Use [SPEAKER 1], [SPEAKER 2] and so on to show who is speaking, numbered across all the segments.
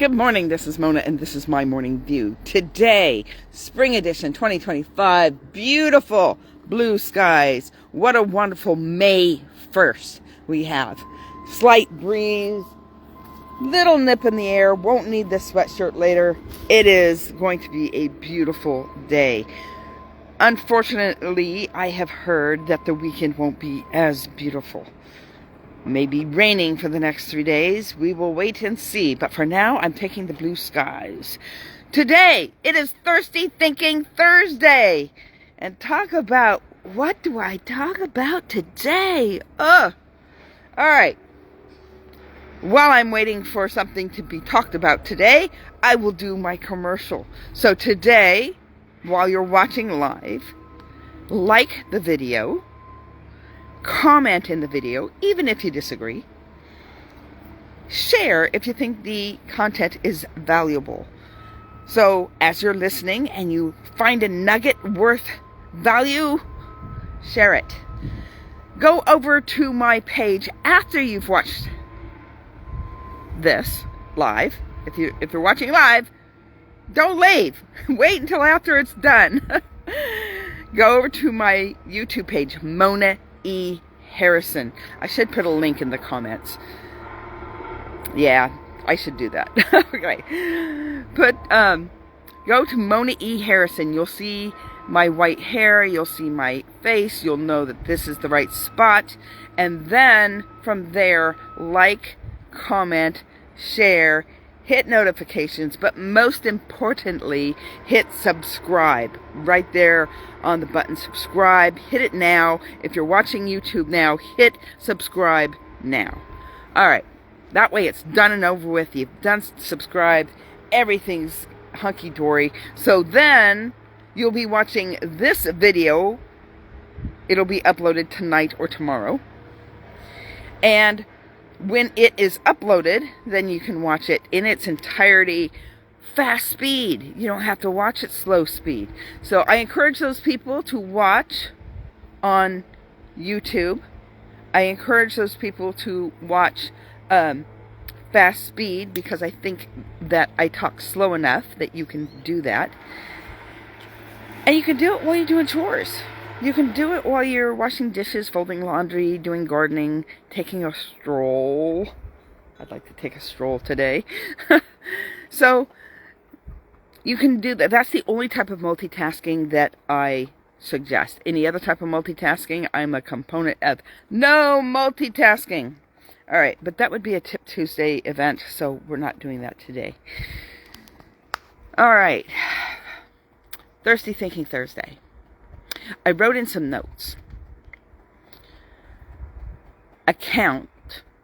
[SPEAKER 1] Good morning, this is Mona and this is my morning view. Today, spring edition 2025, beautiful blue skies. What a wonderful May 1st we have. Slight breeze, little nip in the air, won't need this sweatshirt later. It is going to be a beautiful day. Unfortunately, I have heard that the weekend won't be as beautiful. Maybe raining for the next 3 days. We will wait and see. But for now, I'm taking the blue skies. Today, it is Thirsty Thinking Thursday. And talk about, what do I talk about today? All right. While I'm waiting for something to be talked about today, I will do my commercial. So today, while you're watching live, like the video, comment in the video, even if you disagree. Share if you think the content is valuable. So as you're listening and you find a nugget worth value, share it. Go over to my page after you've watched this live. If you're watching live, don't leave. Wait until after it's done. Go over to my YouTube page, Mona E. Harrison. I should put a link in the comments. Yeah, I should do that. Okay. Go to Mona E. Harrison. You'll see my white hair. You'll see my face. You'll know that this is the right spot. And then from there, like, comment, share, hit notifications, but most importantly, hit subscribe right there on the button subscribe. Hit it now. If you're watching YouTube now, hit subscribe now. All right. That way it's done and over with. You've done subscribed. Everything's hunky-dory. So then you'll be watching this video. It'll be uploaded tonight or tomorrow. And when it is uploaded, then you can watch it in its entirety, fast speed. You don't have to watch it slow speed. So I encourage those people to watch on YouTube. I encourage those people to watch fast speed because I think that I talk slow enough that you can do that. And you can do it while you're doing chores. You can do it while you're washing dishes, folding laundry, doing gardening, taking a stroll. I'd like to take a stroll today. So, you can do that. That's the only type of multitasking that I suggest. Any other type of multitasking, I'm a component of no multitasking. Alright, but that would be a Tip Tuesday event, so we're not doing that today. Alright. Thirsty Thinking Thursday. I wrote in some notes. Account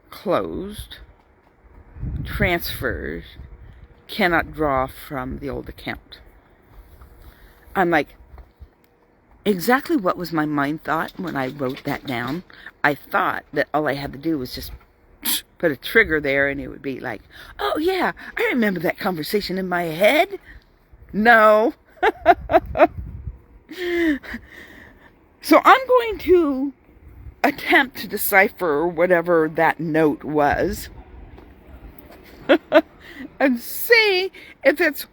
[SPEAKER 1] closed. Transfers cannot draw from the old account. I'm like, exactly what was my mind thought when I wrote that down? I thought that all I had to do was just put a trigger there and it would be like, oh yeah, I remember that conversation in my head. No. So I'm going to attempt to decipher whatever that note was and see if it's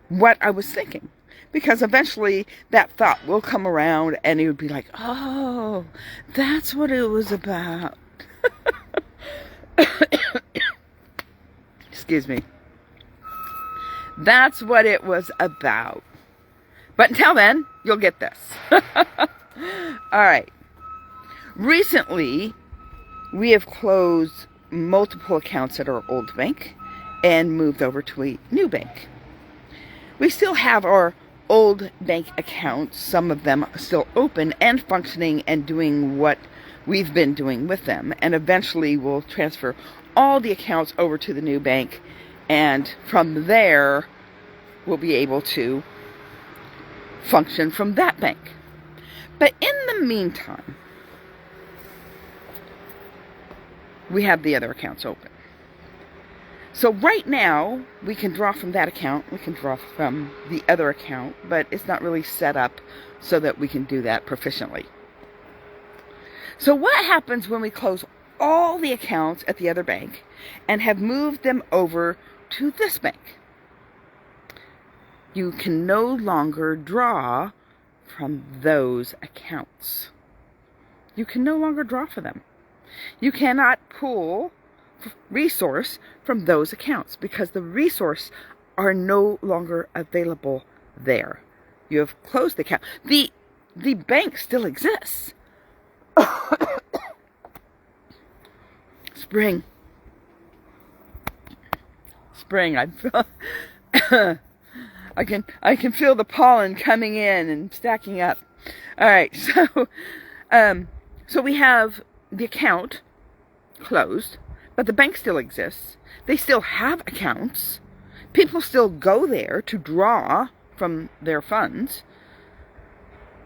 [SPEAKER 1] what I was thinking. Because eventually that thought will come around and it would be like, oh, that's what it was about. Excuse me. That's what it was about. But until then, you'll get this. All right. Recently, we have closed multiple accounts at our old bank and moved over to a new bank. We still have our old bank accounts, some of them still open and functioning and doing what we've been doing with them. And eventually we'll transfer all the accounts over to the new bank. And from there, we'll be able to function from that bank. But in the meantime, we have the other accounts open. So right now, we can draw from that account, we can draw from the other account, but it's not really set up so that we can do that proficiently. So what happens when we close all the accounts at the other bank and have moved them over to this bank. You can no longer draw from those accounts. You can no longer draw for them. You cannot pull resource from those accounts because the resources are no longer available there. You have closed the account. The bank still exists. Spring. I can feel the pollen coming in and stacking up. All right, so we have the account closed, but the bank still exists. They still have accounts. People still go there to draw from their funds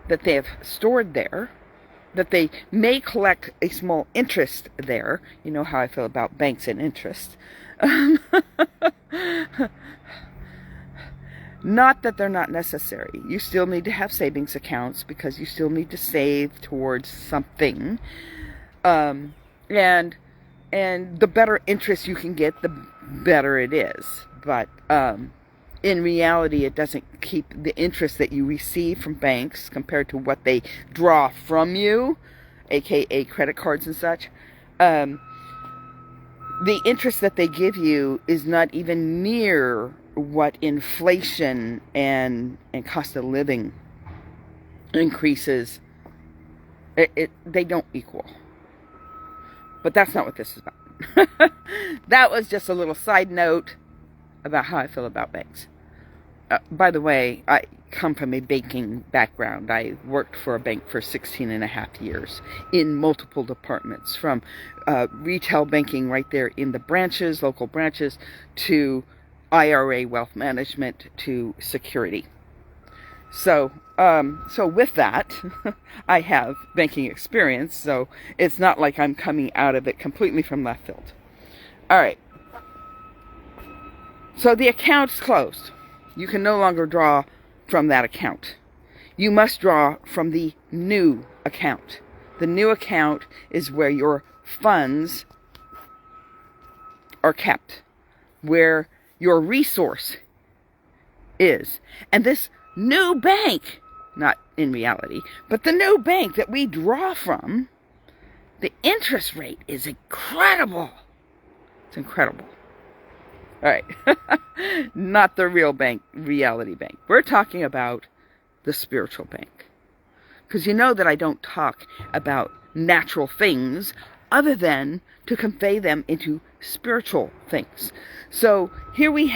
[SPEAKER 1] that they have stored there, that they may collect a small interest there. You know how I feel about banks and interest. Not that they're not necessary. You still need to have savings accounts because you still need to save towards something. And the better interest you can get, the better it is. But in reality, it doesn't keep the interest that you receive from banks compared to what they draw from you, aka credit cards and such. The interest that they give you is not even near what inflation and cost of living increases. They don't equal. But that's not what this is about. That was just a little side note about how I feel about banks. By the way, I come from a banking background. I worked for a bank for 16 and a half years in multiple departments, from retail banking right there in the branches, local branches, to IRA wealth management, to security. So with that, I have banking experience, so it's not like I'm coming out of it completely from left field. All right. So the account's closed. You can no longer draw from that account. You must draw from the new account. The new account is where your funds are kept, where your resource is. And this new bank, not in reality, but the new bank that we draw from, the interest rate is incredible. It's incredible. All right. Not the real bank, reality bank. We're talking about the spiritual bank. Because you know that I don't talk about natural things other than to convey them into spiritual things. So here we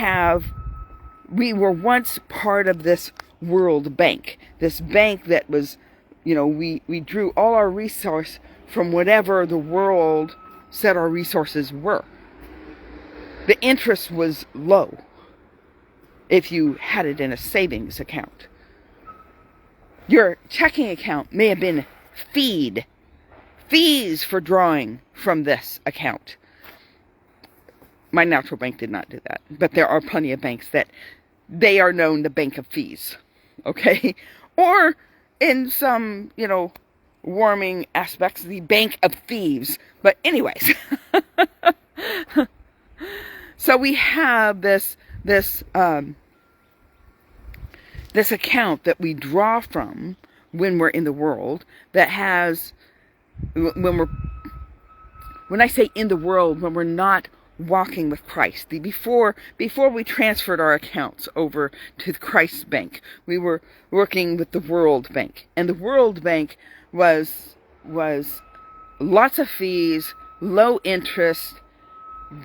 [SPEAKER 1] were once part of this world bank. This bank that was, we drew all our resource from whatever the world said our resources were. The interest was low if you had it in a savings account. Your checking account may have been fees for drawing from this account. My natural bank did not do that, but there are plenty of banks that they are known the bank of fees, okay? Or in some, warming aspects, the bank of thieves. But anyways, so we have this account that we draw from when we're in the world that has, when I say in the world, when we're not walking with Christ. Before we transferred our accounts over to the Christ Bank, we were working with the World Bank. And the World Bank was lots of fees, low interest,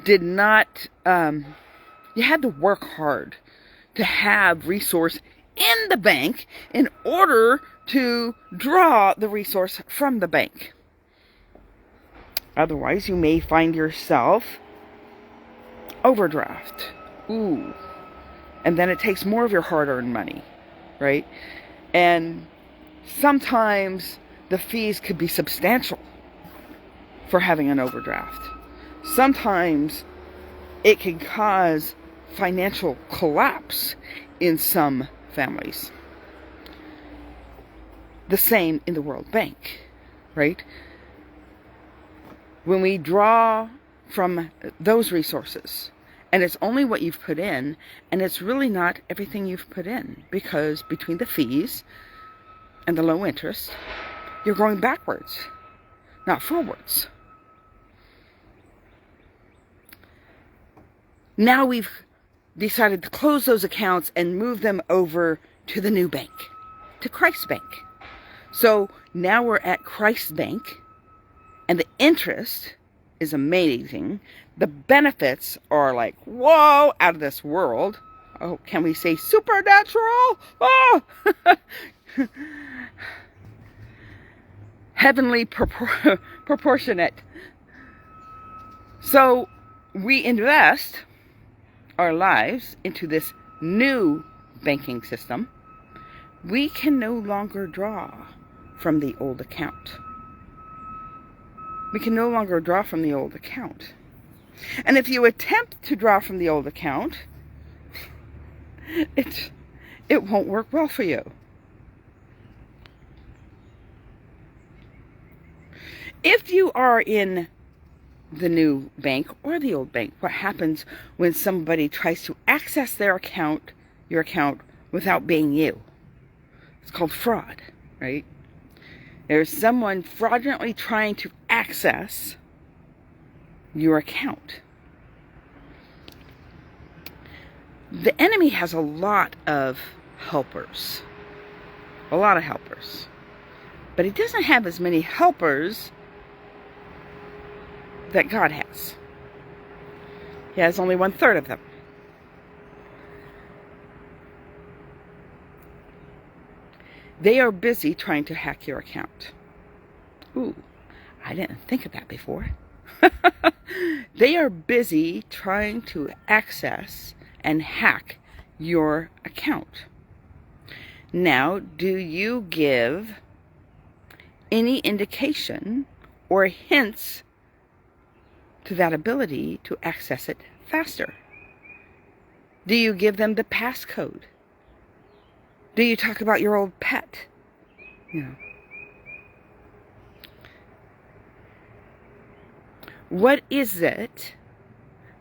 [SPEAKER 1] did not, you had to work hard to have resource in the bank in order to draw the resource from the bank. Otherwise, you may find yourself overdraft. Ooh. And then it takes more of your hard-earned money, right? And sometimes the fees could be substantial for having an overdraft. Sometimes it can cause financial collapse in some families. The same in the World Bank, right? When we draw from those resources And it's only what you've put in, and it's really not everything you've put in, because between the fees and the low interest, you're going backwards, not forwards. Now we've decided to close those accounts and move them over to the new bank, to Christ Bank. So now we're at Christ Bank, and the interest is amazing. The benefits are like, whoa, out of this world. Oh, can we say supernatural? Oh! Heavenly proportionate. So we invest our lives into this new banking system. We can no longer draw from the old account. We can no longer draw from the old account. And if you attempt to draw from the old account, it won't work well for you. If you are in the new bank or the old bank, what happens when somebody tries to access their account, your account, without being you? It's called fraud, right? There's someone fraudulently trying to access your account. The enemy has a lot of helpers. A lot of helpers. But he doesn't have as many helpers that God has. He has only 1/3 of them. They are busy trying to hack your account. Ooh, I didn't think of that before. They are busy trying to access and hack your account. Now, do you give any indication or hints to that ability to access it faster? Do you give them the passcode? Do you talk about your old pet? You know. What is it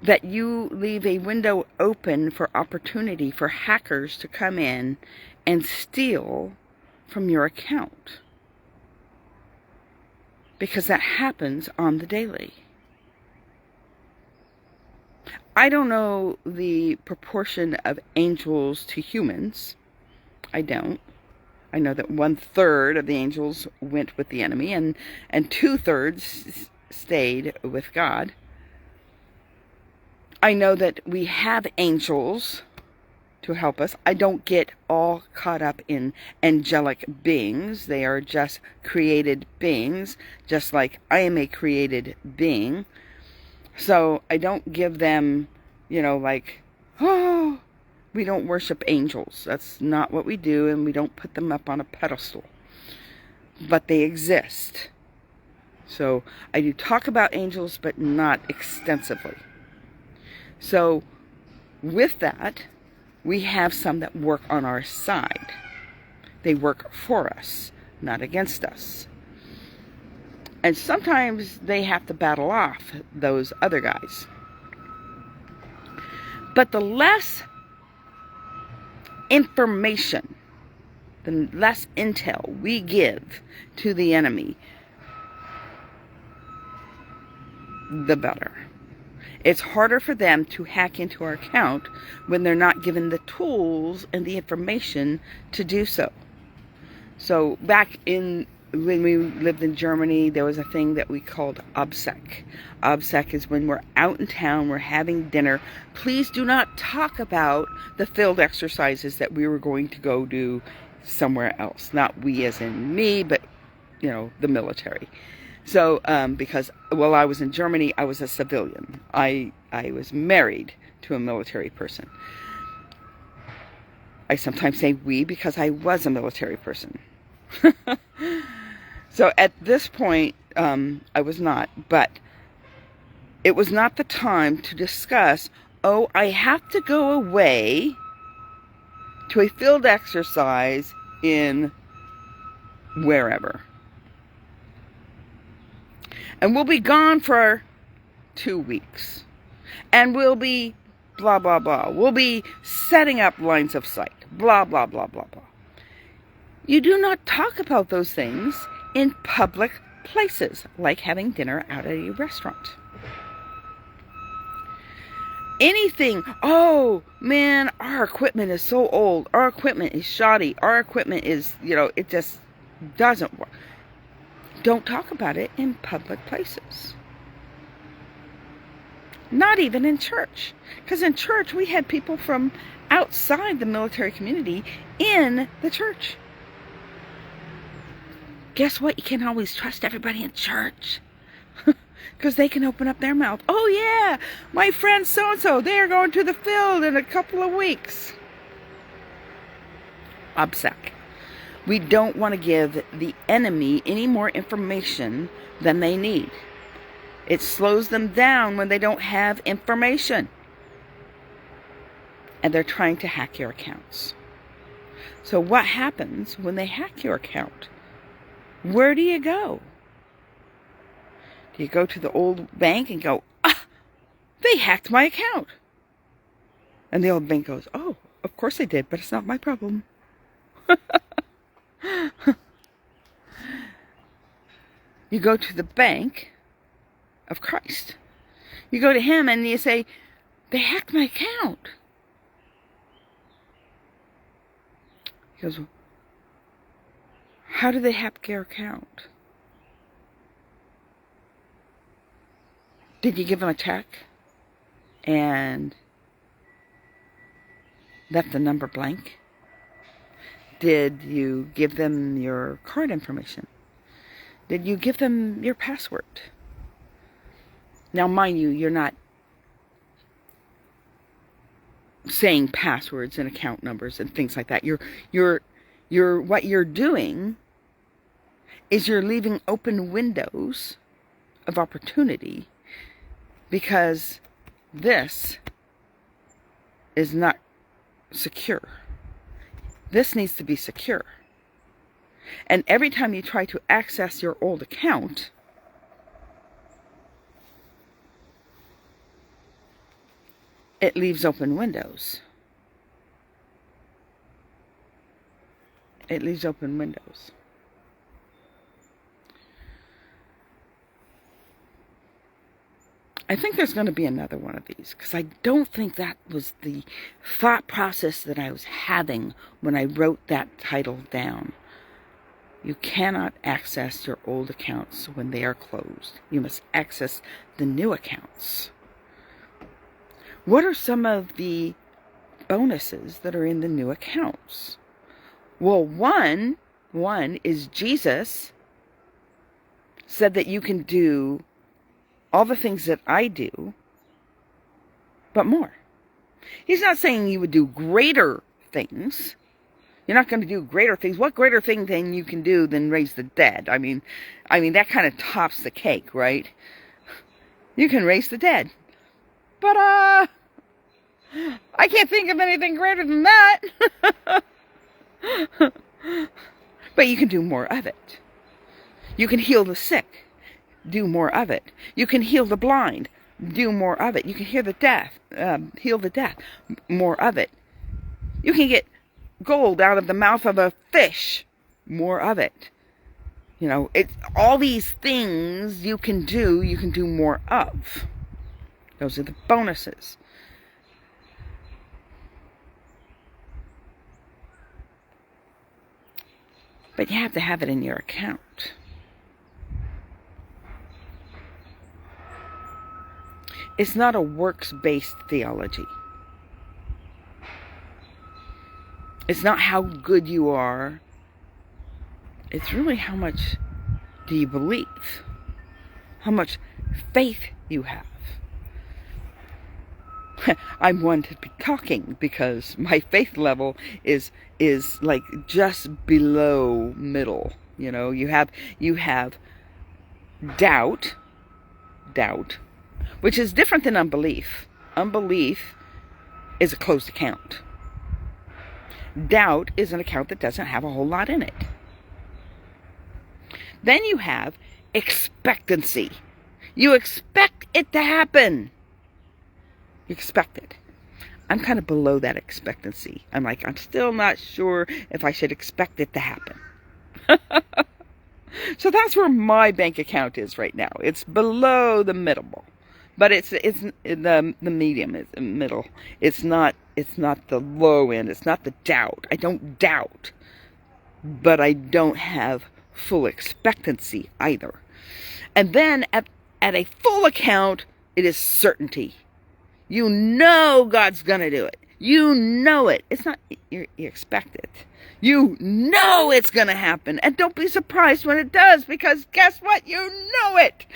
[SPEAKER 1] that you leave a window open for opportunity for hackers to come in and steal from your account? Because that happens on the daily. I don't know the proportion of angels to humans. I don't. I know that 1/3 of the angels went with the enemy, and 2/3 stayed with God. I know that we have angels to help us. I don't get all caught up in angelic beings. They are just created beings, just like I am a created being. So I don't give them, like, oh, we don't worship angels. That's not what we do, and we don't put them up on a pedestal. But they exist. So I do talk about angels, but not extensively. So with that, we have some that work on our side. They work for us, not against us. And sometimes they have to battle off those other guys. But the less information, the less intel we give to the enemy, the better. It's harder for them to hack into our account when they're not given the tools and the information to do so. So back when we lived in Germany, there was a thing that we called OBSEC. OBSEC is when we're out in town, we're having dinner. Please do not talk about the field exercises that we were going to go do somewhere else. Not we as in me, but, the military. So, because while I was in Germany, I was a civilian. I was married to a military person. I sometimes say we because I was a military person. So at this point, I was not, but it was not the time to discuss, oh, I have to go away to a field exercise in wherever. And we'll be gone for 2 weeks. And we'll be blah, blah, blah. We'll be setting up lines of sight, blah, blah, blah, blah, blah. You do not talk about those things in public places, like having dinner out at a restaurant. Anything, oh man, our equipment is so old, our equipment is shoddy, our equipment is, it just doesn't work. Don't talk about it in public places. Not even in church. Because in church, we had people from outside the military community in the church. Guess what? You can't always trust everybody in church. Because they can open up their mouth. Oh yeah, my friend so-and-so, they are going to the field in a couple of weeks. OBSEC. We don't want to give the enemy any more information than they need. It slows them down when they don't have information. And they're trying to hack your accounts. So what happens when they hack your account? Where do you go? Do you go to the old bank and go, they hacked my account? And the old bank goes, oh, of course they did, but it's not my problem. You go to the bank of Christ. You go to him and you say, they hacked my account. He goes, how do they hack your account? Did you give them a check and left the number blank? Did you give them your card information? Did you give them your password? Now, mind you, you're not saying passwords and account numbers and things like that. What you're doing is you're leaving open windows of opportunity, because this is not secure. This needs to be secure. And every time you try to access your old account, it leaves open windows. It leaves open windows. I think there's going to be another one of these, because I don't think that was the thought process that I was having when I wrote that title down. You cannot access your old accounts when they are closed. You must access the new accounts. What are some of the bonuses that are in the new accounts? Well, one is Jesus said that you can do all the things that I do, but more. He's not saying you would do greater things. You're not going to do greater things. What greater thing then you can do than raise the dead? I mean, that kind of tops the cake, right? You can raise the dead. But, I can't think of anything greater than that. But you can do more of it. You can heal the sick. Do more of it. You can heal the blind. Do more of it. You can heal the deaf. More of it. You can get gold out of the mouth of a fish. More of it. It's all these things you can do more of. Those are the bonuses. But you have to have it in your account. It's not a works-based theology. It's not how good you are. It's really how much do you believe? How much faith you have. I'm one to be talking because my faith level is like just below middle. You have doubt, which is different than unbelief. Unbelief is a closed account. Doubt is an account that doesn't have a whole lot in it. Then you have expectancy. You expect it to happen. You expect it. I'm kind of below that expectancy. I'm like, I'm still not sure if I should expect it to happen. So that's where my bank account is right now. It's below the middle, but it's the medium, it's the middle. It's not the low end. It's not the doubt. I don't doubt, but I don't have full expectancy either. And then at a full account, it is certainty. You know God's gonna do it. You know it. It's not you expect it. You know it's going to happen. And don't be surprised when it does, because guess what? You know it.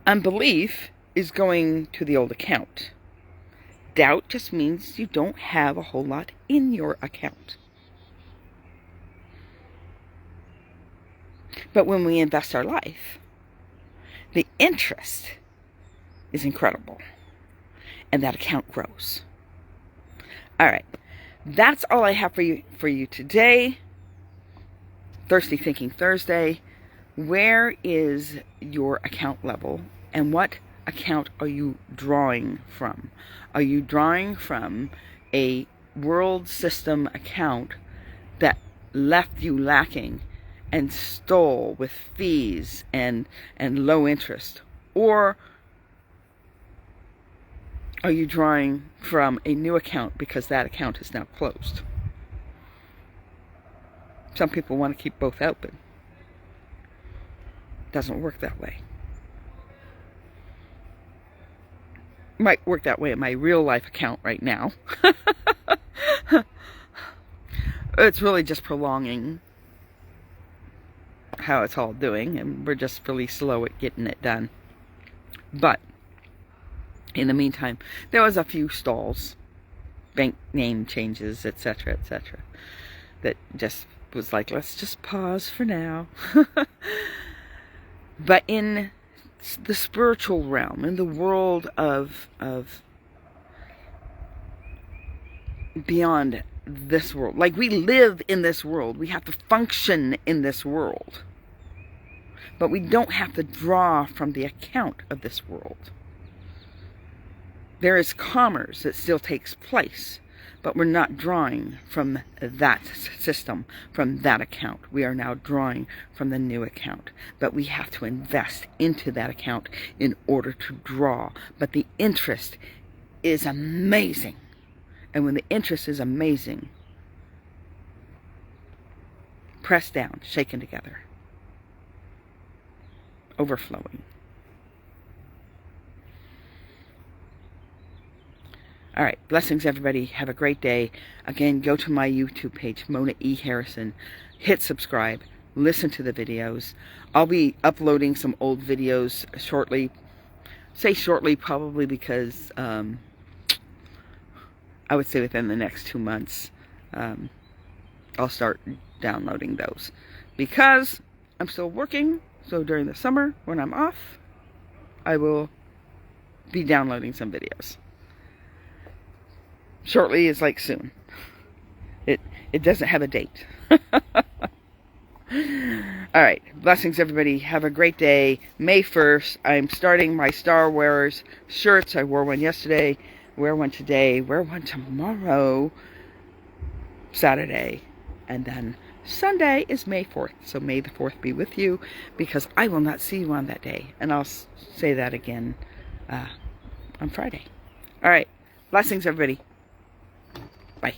[SPEAKER 1] Unbelief is going to the old account. Doubt just means you don't have a whole lot in your account. But when we invest our life, the interest is incredible. And that account grows. All right, that's all I have for you today. Thirsty Thinking Thursday. Where is your account level, and what account are you drawing from? Are you drawing from a world system account that left you lacking and stole with fees and low interest, or are you drawing from a new account because that account is now closed? Some people want to keep both open. Doesn't work that way. Might work that way in my real life account right now. It's really just prolonging how it's all doing, and we're just really slow at getting it done. But in the meantime, there was a few stalls, bank name changes, etc., that just was like, let's just pause for now. But in the spiritual realm, in the world of beyond this world, like we live in this world, we have to function in this world, but we don't have to draw from the account of this world. There is commerce that still takes place, but we're not drawing from that system, from that account. We are now drawing from the new account, but we have to invest into that account in order to draw. But the interest is amazing. And when the interest is amazing, pressed down, shaken together, overflowing. All right, blessings, everybody. Have a great day. Again, go to my YouTube page, Mona E. Harrison. Hit subscribe. Listen to the videos. I'll be uploading some old videos shortly. Say shortly, probably because I would say within the next 2 months, I'll start downloading those. Because I'm still working, so during the summer, when I'm off, I will be downloading some videos. Shortly is like soon. It doesn't have a date. Alright, blessings, everybody. Have a great day. May 1st, I'm starting my Star Wars shirts. I wore one yesterday, wear one today, wear one tomorrow, Saturday, and then Sunday is May 4th. So may the 4th be with you, because I will not see you on that day. And I'll say that again on Friday. Alright, blessings, everybody. Bye.